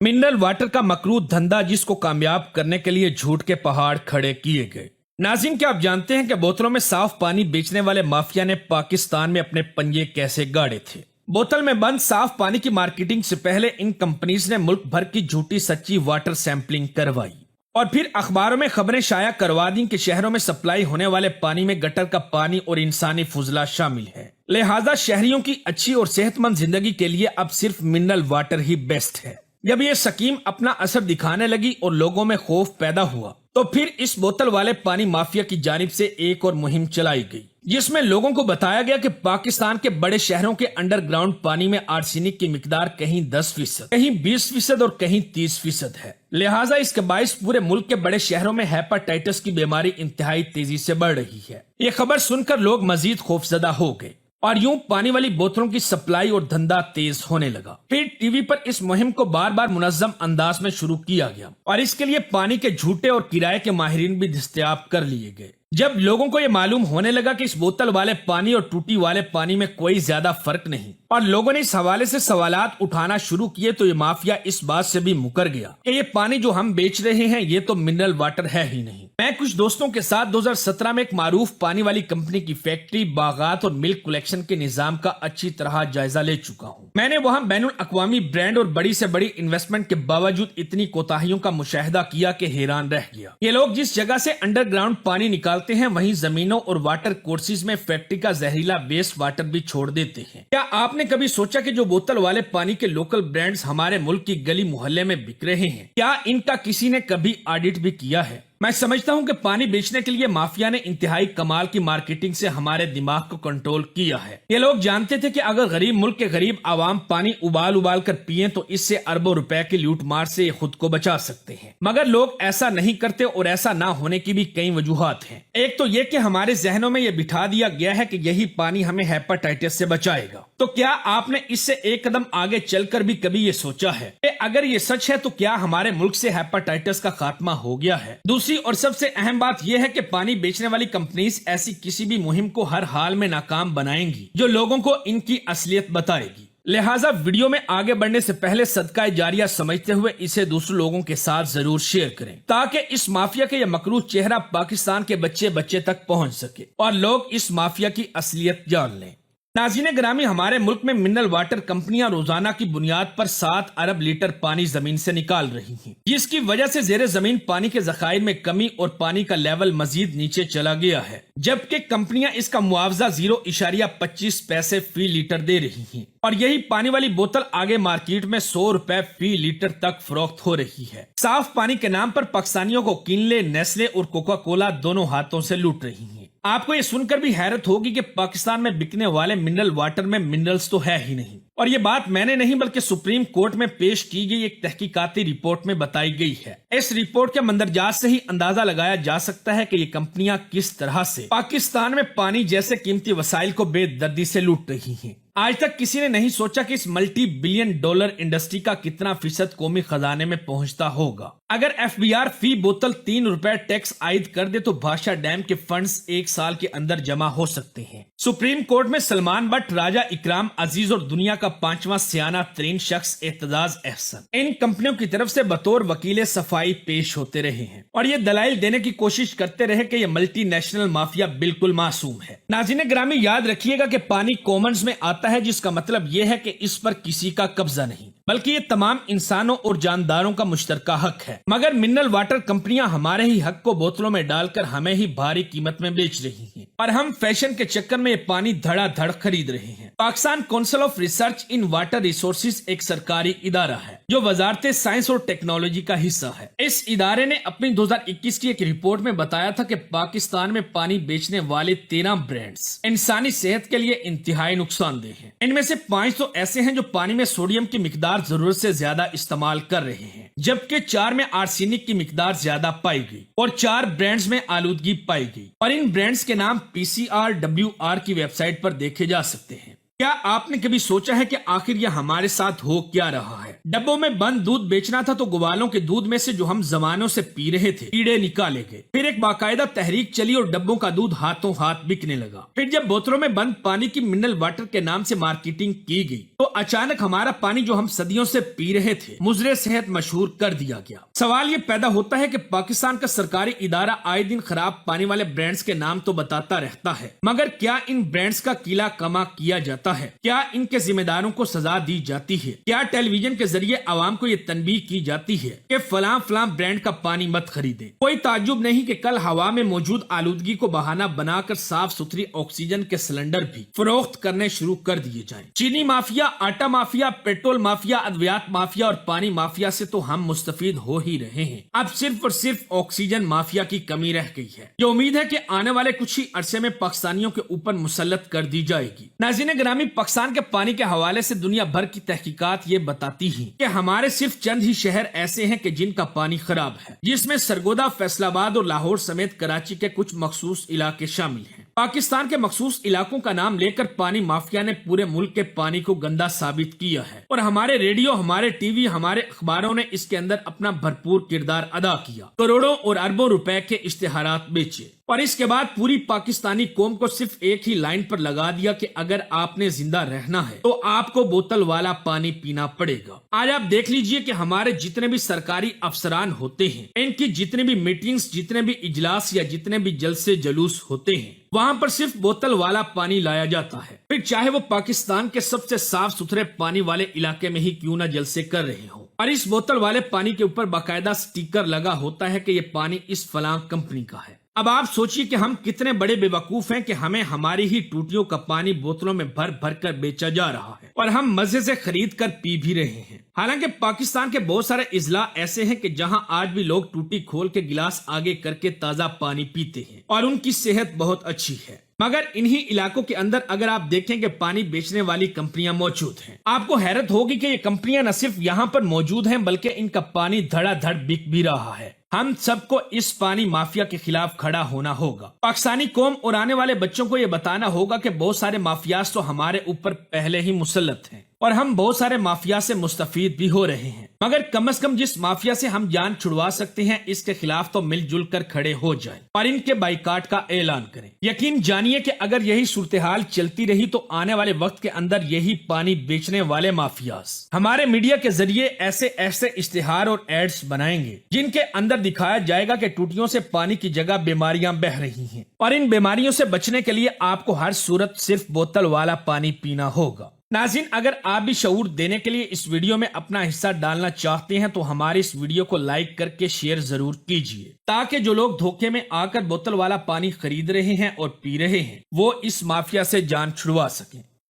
Mineral water का मकरूह धंधा जिसको कामयाब करने के लिए झूठ के पहाड़ खड़े किए गए। नाज़रीन, क्या आप जानते हैं कि बोतलों में साफ पानी बेचने वाले माफिया ने पाकिस्तान में अपने पंजे कैसे गाड़े थे। बोतल में बंद साफ पानी की मार्केटिंग से पहले इन कंपनीज ने मुल्क भर की झूठी सच्ची वाटर सैंपलिंग करवाई और फिर अखबारों में खबरें शाया करवा दी कि शहरों में सप्लाई होने वाले पानी में गटर का पानी और इंसानी फुजला शामिल है, लिहाजा शहरियों की अच्छी और सेहतमंद जिंदगी के लिए अब सिर्फ मिनरल वाटर ही बेस्ट है। जब ये स्कीम अपना असर दिखाने लगी और लोगों में खौफ पैदा हुआ तो फिर इस बोतल वाले पानी माफिया की जानिब से एक और मुहिम चलाई गई, जिसमें लोगों को बताया गया कि पाकिस्तान के बड़े शहरों के अंडरग्राउंड पानी में आर्सेनिक की मिकदार कहीं 10%, कहीं 20% और कहीं 30% है। लिहाजा इसके बायस पूरे मुल्क के बड़े शहरों में हेपेटाइटिस की बीमारी इंतहाई तेजी से बढ़ रही है। ये खबर सुनकर लोग मजीद खौफजदा हो गए और यूं पानी वाली बोतलों की सप्लाई और धंधा तेज होने लगा। फिर टीवी पर इस मुहिम को बार बार मुनज़्ज़म अंदाज में शुरू किया गया और इसके लिए पानी के झूठे और किराए के माहिरीन भी दस्तयाब कर लिए गए। जब लोगों को ये मालूम होने लगा कि इस बोतल वाले पानी और टूटी वाले पानी में कोई ज्यादा फर्क नहीं और लोगों ने इस हवाले से सवालात उठाना शुरू किए तो ये माफिया इस बात से भी मुकर गया कि ये पानी जो हम बेच रहे हैं ये तो मिनरल वाटर है ही नहीं। मैं कुछ दोस्तों के साथ 2017 में एक मारूफ पानी वाली कंपनी की फैक्ट्री, बागात और मिल्क कलेक्शन के निजाम का अच्छी तरह जायजा ले चुका हूँ। मैंने वहाँ बैनुल अक़वामी ब्रांड और बड़ी से बड़ी इन्वेस्टमेंट के बावजूद इतनी कोताहियों का मुशाहिदा किया कि हैरान रह गया। ये लोग जिस जगह से अंडरग्राउंड पानी निकालते हैं वहीं जमीनों और वाटर कोर्सेज में फैक्ट्री का जहरीला वेस्ट वाटर भी छोड़ देते हैं। क्या आपने कभी सोचा कि जो बोतल वाले पानी के लोकल ब्रांड्स हमारे मुल्क की गली मोहल्ले में बिक रहे हैं, क्या इनका किसी ने कभी ऑडिट भी किया है? मैं समझता हूं कि पानी बेचने के लिए माफिया ने इंतहाई कमाल की मार्केटिंग से हमारे दिमाग को कंट्रोल किया है। ये लोग जानते थे कि अगर गरीब मुल्क के गरीब आवाम पानी उबाल उबाल कर पिए तो इससे अरबों रुपए की लूट मार से खुद को बचा सकते हैं, मगर लोग ऐसा नहीं करते और ऐसा ना होने की भी कई वजूहात हैं। एक तो ये कि हमारे जहनों में ये बिठा दिया गया है कि यही पानी हमें हेपेटाइटिस से बचाएगा। तो क्या आपने इससे एक कदम आगे चलकर भी कभी ये सोचा है कि अगर ये सच है तो क्या हमारे मुल्क से हेपेटाइटिस का खात्मा हो गया है? दूसरी और सबसे अहम बात यह है कि पानी बेचने वाली कंपनीज ऐसी किसी भी मुहिम को हर हाल में नाकाम बनाएंगी जो लोगों को इनकी असलियत बताएगी। लिहाजा वीडियो में आगे बढ़ने से पहले सदका जारिया समझते हुए इसे दूसरे लोगों के साथ जरूर शेयर करें ताकि इस माफिया के यह मकरूह चेहरा पाकिस्तान के बच्चे बच्चे तक पहुंच सके और लोग इस माफिया की असलियत जान लें। नाज़रीन ग्रामी, हमारे मुल्क में मिनरल वाटर कंपनियां रोजाना की बुनियाद पर 7 अरब लीटर पानी जमीन से निकाल रही हैं, जिसकी वजह से जेरे जमीन पानी के जखायर में कमी और पानी का लेवल मजीद नीचे चला गया है, जबकि कंपनियां इसका मुआवजा 0.25 पैसे फी लीटर दे रही हैं और यही पानी वाली बोतल आगे मार्केट में 100 रुपए फी लीटर तक फरोख्त हो रही है। साफ पानी के नाम पर पाकिस्तानियों को किनले, नेस्ले और कोका कोला दोनों हाथों से लूट रही है। आपको ये सुनकर भी हैरत होगी कि पाकिस्तान में बिकने वाले मिनरल वाटर में मिनरल्स तो है ही नहीं, और ये बात मैंने नहीं बल्कि सुप्रीम कोर्ट में पेश की गई एक तहकीकाती रिपोर्ट में बताई गई है। इस रिपोर्ट के मंदरजात से ही अंदाजा लगाया जा सकता है कि ये कंपनियां किस तरह से पाकिस्तान में पानी जैसे कीमती वसाइल को बेदर्दी से लूट रही हैं। आज तक किसी ने नहीं सोचा कि इस मल्टी बिलियन डॉलर इंडस्ट्री का कितना फीसद कौमी खजाने में पहुंचता होगा। अगर FBR फी बोतल 3 रुपए टैक्स आयद कर दे तो भाषा डैम के फंड्स 1 साल के अंदर जमा हो सकते हैं। सुप्रीम कोर्ट में सलमान बट, राजा इकराम अजीज और दुनिया का 5वां सियाना तरीन शख्स एतजाज अहसन इन कंपनियों की तरफ से बतौर वकील सफाई पेश होते रहे हैं और ये दलाइल देने की कोशिश करते रहे कि ये मल्टीनेशनल माफिया बिल्कुल मासूम है। नाज़रीन ग्रामी, याद रखिएगा कि पानी कॉमन्स में आता है, जिसका मतलब यह है कि इस पर किसी का कब्जा नहीं बल्कि ये तमाम इंसानों और जानदारों का मुश्तरका हक है, मगर मिनरल वाटर कंपनियां हमारे ही हक को बोतलों में डालकर हमें ही भारी कीमत में बेच रही हैं और हम फैशन के चक्कर में ये पानी धड़ाधड़ खरीद रहे हैं। Pakistan council of research in water resources एक सरकारी इदारा है जो वजारत साइंस और टेक्नोलॉजी का हिस्सा है। इस इदारे ने अपनी 2021 की एक रिपोर्ट में बताया था कि पाकिस्तान में पानी बेचने वाले 13 ब्रांड्स इंसानी सेहत के लिए इंतहाई नुकसानदेह हैं। इनमें से 5 तो ऐसे हैं जो पानी में सोडियम की मिकदार जरूरत से ज्यादा इस्तेमाल कर रहे हैं, जबकि 4 में आर्सेनिक की मिकदार ज्यादा पाई गई और 4 ब्रांड्स में आलूदगी पाई गई और इन ब्रांड्स के नाम PCR WR की वेबसाइट पर देखे जा सकते हैं। کیا آپ نے کبھی سوچا ہے کہ آخر یہ ہمارے ساتھ ہو کیا رہا ہے؟ ڈبوں میں بند دودھ بیچنا تھا تو گوالوں کے دودھ میں سے جو ہم زمانوں سے پی رہے تھے کیڑے نکالے گئے، پھر ایک باقاعدہ تحریک چلی اور ڈبوں کا دودھ ہاتھوں ہاتھ بکنے لگا، پھر جب بوتلوں میں بند پانی کی منرل واٹر کے نام سے مارکیٹنگ کی گئی تو اچانک ہمارا پانی جو ہم صدیوں سے پی رہے تھے مضر صحت مشہور کر دیا گیا۔ سوال یہ پیدا ہوتا ہے کہ پاکستان کا سرکاری ادارہ آئے دن خراب پانی والے برانڈز کے نام تو بتاتا رہتا ہے، مگر کیا ان برانڈز کا کیلا کما کیا جاتا ہے؟ کیا ان کے ذمہ داروں کو سزا دی جاتی ہے؟ کیا ٹیلی ویژن کے ذریعے عوام کو یہ تنبیہ کی جاتی ہے کہ فلاں فلاں برانڈ کا پانی مت خریدے؟ کوئی تعجب نہیں کہ کل ہوا میں موجود آلودگی کو بہانہ بنا کر صاف ستھری آکسیجن کے سلنڈر بھی فروخت کرنے شروع کر دیے جائیں۔ چینی مافیا، آٹا مافیا، پیٹرول مافیا، ادویات مافیا اور پانی مافیا سے تو ہم مستفید ہو ہی رہے ہیں، اب صرف اور صرف آکسیجن مافیا کی کمی رہ گئی ہے، جو امید ہے کہ آنے والے کچھ ہی عرصے میں پاکستانیوں کے اوپر مسلط کر دی جائے گی۔ ناظرین گرامی، پاکستان کے پانی کے حوالے سے دنیا بھر کی تحقیقات یہ بتاتی ہیں کہ ہمارے صرف چند ہی شہر ایسے ہیں کہ جن کا پانی خراب ہے، جس میں سرگودا، فیصل آباد اور لاہور سمیت کراچی کے کچھ مخصوص علاقے شامل ہیں۔ پاکستان کے مخصوص علاقوں کا نام لے کر پانی مافیا نے پورے ملک کے پانی کو گندا ثابت کیا ہے، اور ہمارے ریڈیو، ہمارے ٹی وی، ہمارے اخباروں نے اس کے اندر اپنا بھرپور کردار ادا کیا، کروڑوں اور اربوں روپے کے اشتہارات بیچے، اور اس کے بعد پوری پاکستانی قوم کو صرف ایک ہی لائن پر لگا دیا کہ اگر آپ نے زندہ رہنا ہے تو آپ کو بوتل والا پانی پینا پڑے گا۔ آج آپ دیکھ لیجئے کہ ہمارے جتنے بھی سرکاری افسران ہوتے ہیں، ان کی جتنے بھی میٹنگز، جتنے بھی اجلاس یا جتنے بھی جلسے جلوس ہوتے ہیں، وہاں پر صرف بوتل والا پانی لایا جاتا ہے، پھر چاہے وہ پاکستان کے سب سے صاف ستھرے پانی والے علاقے میں ہی کیوں نہ جلسے کر رہے ہوں، اور اس بوتل والے پانی کے اوپر باقاعدہ سٹیکر لگا ہوتا ہے کہ یہ پانی اس فلاں کمپنی کا ہے۔ اب آپ سوچئے کہ ہم کتنے بڑے بے وقوف ہیں کہ ہمیں ہماری ہی ٹوٹیوں کا پانی بوتلوں میں بھر بھر کر بیچا جا رہا ہے، اور ہم مزے سے خرید کر پی بھی رہے ہیں۔ حالانکہ پاکستان کے بہت سارے اضلاع ایسے ہیں کہ جہاں آج بھی لوگ ٹوٹی کھول کے گلاس آگے کر کے تازہ پانی پیتے ہیں اور ان کی صحت بہت اچھی ہے، مگر انہی علاقوں کے اندر اگر آپ دیکھیں کہ پانی بیچنے والی کمپنیاں موجود ہیں، آپ کو حیرت ہوگی کہ یہ کمپنیاں نہ صرف یہاں پر موجود ہیں بلکہ ان کا پانی دھڑا دھڑ بک بھی رہا ہے۔ ہم سب کو اس پانی مافیا کے خلاف کھڑا ہونا ہوگا۔ پاکستانی قوم اور آنے والے بچوں کو یہ بتانا ہوگا کہ بہت سارے مافیاز تو ہمارے اوپر پہلے ہی مسلط ہیں اور ہم بہت سارے مافیا سے مستفید بھی ہو رہے ہیں، مگر کم از کم جس مافیا سے ہم جان چھڑوا سکتے ہیں اس کے خلاف تو مل جل کر کھڑے ہو جائیں اور ان کے بائیکاٹ کا اعلان کریں۔ یقین جانیے کہ اگر یہی صورتحال چلتی رہی تو آنے والے وقت کے اندر یہی پانی بیچنے والے مافیاز ہمارے میڈیا کے ذریعے ایسے ایسے اشتہار اور ایڈز بنائیں گے جن کے اندر دکھایا جائے گا کہ ٹوٹیوں سے پانی کی جگہ بیماریاں بہ رہی ہیں، اور ان بیماریوں سے بچنے کے لیے آپ کو ہر صورت صرف بوتل والا پانی پینا ہوگا۔ ناظرین، اگر آپ بھی شعور دینے کے لیے اس ویڈیو میں اپنا حصہ ڈالنا چاہتے ہیں تو ہمارے اس ویڈیو کو لائک کر کے شیئر ضرور کیجئے، تاکہ جو لوگ دھوکے میں آ کر بوتل والا پانی خرید رہے ہیں اور پی رہے ہیں وہ اس مافیا سے جان چھڑوا سکیں۔